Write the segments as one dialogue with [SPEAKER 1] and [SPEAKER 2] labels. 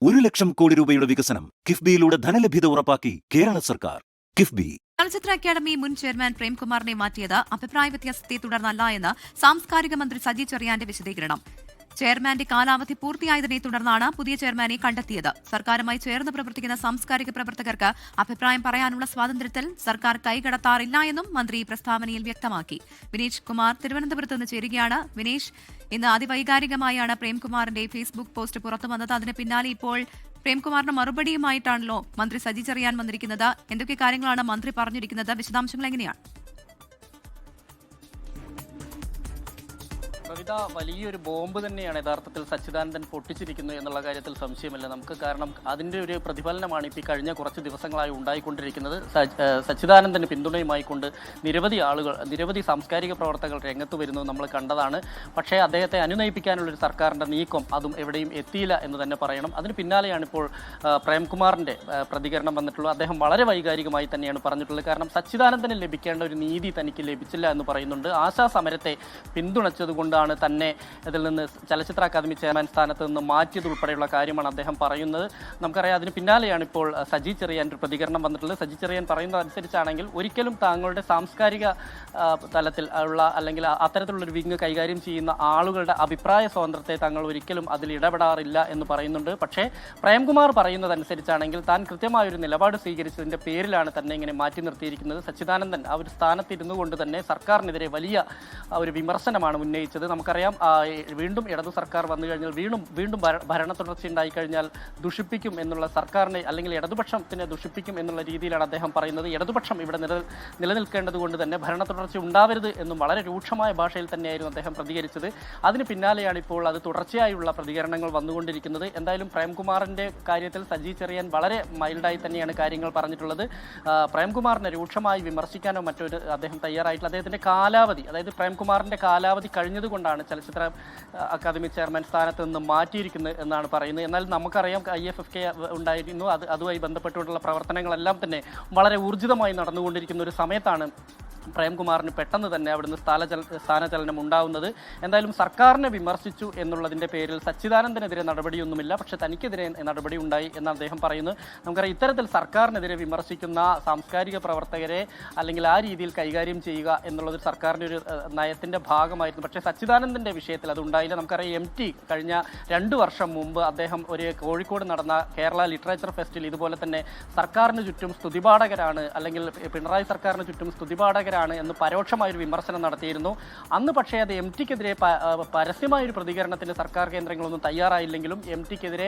[SPEAKER 1] 1 ലക്ഷം കോടി രൂപയുടെ വികസനം കിഫ്ബിയിലൂടെ ധനലഭ്യത ഉറപ്പാക്കി കേരള സർക്കാർ. കിഫ്ബി.
[SPEAKER 2] ചലച്ചിത്ര അക്കാദമി മുൻ ചെയർമാൻ പ്രേംകുമാറിനെ മാറ്റിയത് അഭിപ്രായ വ്യത്യാസത്തെ തുടർന്നല്ല എന്ന് സാംസ്കാരിക മന്ത്രി സജി ചെറിയാന്റെ വിശദീകരണം. ചെയർമാന്റെ കാലാവധി പൂർത്തിയായതിനെ തുടർന്നാണ് പുതിയ ചെയർമാനെ കണ്ടെത്തിയത്. സർക്കാരുമായി ചേർന്ന് പ്രവർത്തിക്കുന്ന സാംസ്കാരിക പ്രവർത്തകർക്ക് അഭിപ്രായം പറയാനുള്ള സ്വാതന്ത്ര്യത്തിൽ സർക്കാർ കൈകടത്താറില്ല എന്നും മന്ത്രി പ്രസ്താവനയിൽ വ്യക്തമാക്കി. വിനീഷ് കുമാർ തിരുവനന്തപുരത്ത് നിന്ന് ചേരുകയാണ്. വിനീഷ്, ഇന്ന് അതിവൈകാരികമായാണ് പ്രേംകുമാറിന്റെ ഫേസ്ബുക്ക് പോസ്റ്റ് പുറത്തുവന്നത്. അതിന് പിന്നാലെ ഇപ്പോൾ പ്രേംകുമാറിന് മറുപടിയുമായിട്ടാണല്ലോ മന്ത്രി സജി ചെറിയാൻ വന്നിരിക്കുന്നത്. എന്തൊക്കെ കാര്യങ്ങളാണ് മന്ത്രി പറഞ്ഞിരിക്കുന്നത്? വിശദാംശങ്ങൾ എങ്ങനെയാണ്?
[SPEAKER 3] കവിത, വലിയൊരു ബോംബ് തന്നെയാണ് യഥാർത്ഥത്തിൽ സച്ചിദാനന്ദൻ പൊട്ടിച്ചിരിക്കുന്നത് എന്നുള്ള കാര്യത്തിൽ സംശയമില്ല നമുക്ക്. കാരണം അതിൻ്റെ ഒരു പ്രതിഫലനമാണ് ഇപ്പോൾ കഴിഞ്ഞ കുറച്ച് ദിവസങ്ങളായി ഉണ്ടായിക്കൊണ്ടിരിക്കുന്നത്. സച്ചിദാനന്ദന് പിന്തുണയുമായിക്കൊണ്ട് നിരവധി സാംസ്കാരിക പ്രവർത്തകർ രംഗത്ത് വരുന്നത് നമ്മൾ കണ്ടതാണ്. പക്ഷേ അദ്ദേഹത്തെ അനുനയിപ്പിക്കാനുള്ളൊരു സർക്കാരിൻ്റെ നീക്കം അതും എവിടെയും എത്തിയില്ല എന്ന് തന്നെ പറയണം. അതിന് പിന്നാലെയാണ് ഇപ്പോൾ പ്രേംകുമാറിൻ്റെ പ്രതികരണം വന്നിട്ടുള്ളത്. അദ്ദേഹം വളരെ വൈകാരികമായി തന്നെയാണ് പറഞ്ഞിട്ടുള്ളത്. കാരണം സച്ചിദാനന്ദന് ലഭിക്കേണ്ട ഒരു നീതി തനിക്ക് ലഭിച്ചില്ല എന്ന് പറയുന്നുണ്ട്. ആശാ സമരത്തെ പിന്തുണച്ചതുകൊണ്ട് തന്നെ ഇതിൽ നിന്ന് ചലച്ചിത്ര അക്കാദമി ചെയർമാൻ സ്ഥാനത്ത് നിന്ന് മാറ്റിയതുൾപ്പെടെയുള്ള കാര്യമാണ് അദ്ദേഹം പറയുന്നത്. നമുക്കറിയാം, അതിന് പിന്നാലെയാണ് ഇപ്പോൾ സജി ചെറിയാൻ്റെ ഒരു പ്രതികരണം വന്നിട്ടുള്ളത്. സജി ചെറിയാൻ പറയുന്നത് അനുസരിച്ചാണെങ്കിൽ ഒരിക്കലും താങ്കളുടെ സാംസ്കാരിക തലത്തിൽ ഉള്ള അല്ലെങ്കിൽ അത്തരത്തിലുള്ളൊരു വിങ് കൈകാര്യം ചെയ്യുന്ന ആളുകളുടെ അഭിപ്രായ സ്വാതന്ത്ര്യത്തെ താങ്കൾ ഒരിക്കലും അതിൽ ഇടപെടാറില്ല എന്ന് പറയുന്നുണ്ട്. പക്ഷേ പ്രേംകുമാർ പറയുന്നതനുസരിച്ചാണെങ്കിൽ താൻ കൃത്യമായൊരു നിലപാട് സ്വീകരിച്ചതിൻ്റെ പേരിലാണ് തന്നെ ഇങ്ങനെ മാറ്റി നിർത്തിയിരിക്കുന്നത്. സച്ചിദാനന്ദൻ ആ ഒരു സ്ഥാനത്തിരുന്നു കൊണ്ട് തന്നെ സർക്കാരിനെതിരെ വലിയ ഒരു വിമർശനമാണ് ഉന്നയിച്ചത്. നമുക്കറിയാം, വീണ്ടും ഇടതു സർക്കാർ വന്നു കഴിഞ്ഞാൽ വീണ്ടും ഭരണ തുടർച്ച ഉണ്ടായിക്കഴിഞ്ഞാൽ ദുഷിപ്പിക്കും എന്നുള്ള സർക്കാരിനെ അല്ലെങ്കിൽ ഇടതുപക്ഷത്തിനെ ദുഷിപ്പിക്കും എന്നുള്ള രീതിയിലാണ് അദ്ദേഹം പറയുന്നത്. ഇടതുപക്ഷം ഇവിടെ നിലനിൽക്കേണ്ടത് കൊണ്ട് തന്നെ ഭരണ തുടർച്ച ഉണ്ടാവരുത് എന്നും വളരെ രൂക്ഷമായ ഭാഷയിൽ തന്നെയായിരുന്നു അദ്ദേഹം പ്രതികരിച്ചത്. അതിന് പിന്നാലെയാണ് ഇപ്പോൾ അത് തുടർച്ചയായുള്ള പ്രതികരണങ്ങൾ വന്നുകൊണ്ടിരിക്കുന്നത്. എന്തായാലും പ്രേംകുമാറിൻ്റെ കാര്യത്തിൽ സജി ചെറിയാൻ വളരെ മൈൽഡായി തന്നെയാണ് കാര്യങ്ങൾ പറഞ്ഞിട്ടുള്ളത്. പ്രേംകുമാറിനെ രൂക്ഷമായി വിമർശിക്കാനോ മറ്റൊരു അദ്ദേഹം തയ്യാറായിട്ടില്ല. അദ്ദേഹത്തിൻ്റെ കാലാവധി, അതായത് പ്രേംകുമാറിൻ്റെ കാലാവധി കഴിഞ്ഞതുകൊണ്ടാണ് ചലച്ചിത്ര അക്കാദമി ചെയർമാൻ സ്ഥാനത്ത് നിന്ന് മാറ്റിയിരിക്കുന്നത് എന്നാണ് പറയുന്നത്. എന്നാൽ നമുക്കറിയാം, IFFK ഉണ്ടായിരുന്നു. അതുമായി ബന്ധപ്പെട്ടുള്ള പ്രവർത്തനങ്ങളെല്ലാം തന്നെ വളരെ ഊർജിതമായി നടന്നുകൊണ്ടിരിക്കുന്ന ഒരു സമയത്താണ് പ്രേംകുമാറിന് പെട്ടെന്ന് തന്നെ അവിടുന്ന് സ്ഥാനചലനം ഉണ്ടാവുന്നത്. എന്തായാലും സർക്കാരിനെ വിമർശിച്ചു എന്നുള്ളതിൻ്റെ പേരിൽ സച്ചിദാനന്ദനെതിരെ നടപടിയൊന്നുമില്ല, പക്ഷെ തനിക്കെതിരെ നടപടി ഉണ്ടായി എന്ന് അദ്ദേഹം പറയുന്നു. നമുക്കറിയാം, ഇത്തരത്തിൽ സർക്കാരിനെതിരെ വിമർശിക്കുന്ന സാംസ്കാരിക പ്രവർത്തകരെ അല്ലെങ്കിൽ ആ രീതിയിൽ കൈകാര്യം ചെയ്യുക എന്നുള്ളത് സർക്കാരിൻ്റെ ഒരു നയത്തിൻ്റെ ഭാഗമായിരുന്നു. പക്ഷേ സച്ചിദാനന്ദൻ്റെ വിഷയത്തിൽ അതുണ്ടായില്ല. നമുക്കറിയാം, MT കഴിഞ്ഞ 2 വർഷം മുമ്പ് അദ്ദേഹം ഒരു കോഴിക്കോട് നടന്ന കേരള ലിറ്ററേച്ചർ ഫെസ്റ്റിൽ ഇതുപോലെ തന്നെ സർക്കാരിന് ചുറ്റും സ്തുതിപാഠകരാണ് അല്ലെങ്കിൽ പിണറായി സർക്കാരിന് ചുറ്റും സ്തുതിപാഠകരാണ് എന്ന് പരോക്ഷമായൊരു വിമർശനം നടത്തിയിരുന്നു. അന്ന് പക്ഷേ അത് MTക്കെതിരെ പരസ്യമായൊരു പ്രതികരണത്തിന് സർക്കാർ കേന്ദ്രങ്ങളൊന്നും തയ്യാറായില്ലെങ്കിലും MTക്കെതിരെ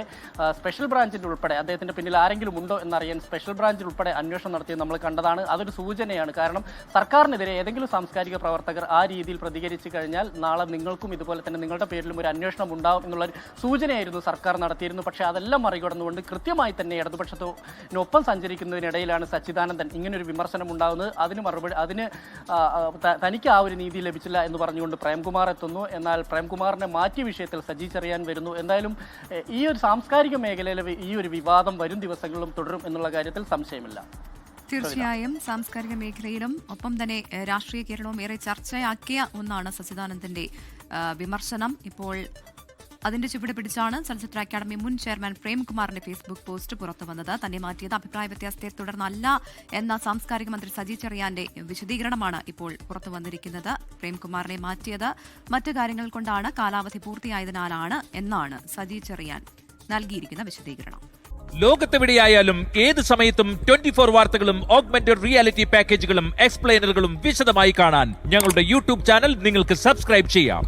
[SPEAKER 3] സ്പെഷ്യൽ ബ്രാഞ്ചിൻ്റെ ഉൾപ്പെടെ അദ്ദേഹത്തിൻ്റെ പിന്നിൽ ആരെങ്കിലും ഉണ്ടോ എന്നറിയാൻ സ്പെഷ്യൽ ബ്രാഞ്ചിൽ ഉൾപ്പെടെ അന്വേഷണം നടത്തിയത് നമ്മൾ കണ്ടതാണ്. അതൊരു സൂചനയാണ്. കാരണം സർക്കാരിനെതിരെ ഏതെങ്കിലും സാംസ്കാരിക പ്രവർത്തകർ ആ രീതിയിൽ പ്രതികരിച്ചു കഴിഞ്ഞാൽ നാളെ നിങ്ങൾക്കും ഇതുപോലെ തന്നെ നിങ്ങളുടെ പേരിലും ഒരു അന്വേഷണം ഉണ്ടാവും എന്നുള്ളൊരു സൂചനയായിരുന്നു സർക്കാർ നടത്തിയിരുന്നു. പക്ഷേ അതെല്ലാം മറികടന്നുകൊണ്ട് കൃത്യമായി തന്നെ ഇടതുപക്ഷത്തിനൊപ്പം സഞ്ചരിക്കുന്നതിനിടയിലാണ് സച്ചിദാനന്ദൻ ഇങ്ങനൊരു വിമർശനം ഉണ്ടാകുന്നത്. അതിന് തനിക്ക് ആ ഒരു നീതി ലഭിച്ചില്ല എന്ന് പറഞ്ഞുകൊണ്ട് പ്രേംകുമാർ എത്തുന്നു. എന്നാൽ പ്രേംകുമാറിനെ മാറ്റിയ വിഷയത്തിൽ സജി ചെറിയാൻ വരുന്നു. എന്തായാലും ഈ ഒരു സാംസ്കാരിക മേഖലയിലെ ഈ ഒരു വിവാദം വരും ദിവസങ്ങളിലും തുടരും എന്നുള്ള കാര്യത്തിൽ സംശയമില്ല.
[SPEAKER 2] തീർച്ചയായും സാംസ്കാരിക മേഖലയിലും ഒപ്പം തന്നെ രാഷ്ട്രീയ കേരളവും ഏറെ ചർച്ചയാക്കിയ ഒന്നാണ് സച്ചിദാനന്ദന്റെ വിമർശനം. ഇപ്പോൾ അതിന്റെ ചുവട് പിടിച്ചാണ് ചലച്ചിത്ര അക്കാദമി മുൻ ചെയർമാൻ പ്രേംകുമാറിന്റെ ഫേസ്ബുക്ക് പോസ്റ്റ് പുറത്തു വന്നത്. തന്നെ മാറ്റിയത് അഭിപ്രായ വ്യത്യാസത്തെ തുടർന്നല്ല എന്ന സാംസ്കാരിക മന്ത്രി സജി ചെറിയാന്റെ വിശദീകരണമാണ് ഇപ്പോൾ പുറത്തു വന്നിരിക്കുന്നത്. പ്രേംകുമാറിനെ മാറ്റിയത് മറ്റു കാര്യങ്ങൾ കൊണ്ടാണ്, കാലാവധി പൂർത്തിയായതിനാലാണ് എന്നാണ് സജി ചെറിയാൻ നൽകിയിരിക്കുന്ന വിശദീകരണം.
[SPEAKER 4] ലോകത്തെവിടെയായാലും ഏത് സമയത്തും 24 വാർത്തകളും ഓഗ്മെന്റഡ് റിയാലിറ്റി പാക്കേജുകളും എക്സ്പ്ലെയിനറുകളും വിശദമായി കാണാൻ ഞങ്ങളുടെ YouTube ചാനൽ നിങ്ങൾക്ക് സബ്സ്ക്രൈബ് ചെയ്യാം.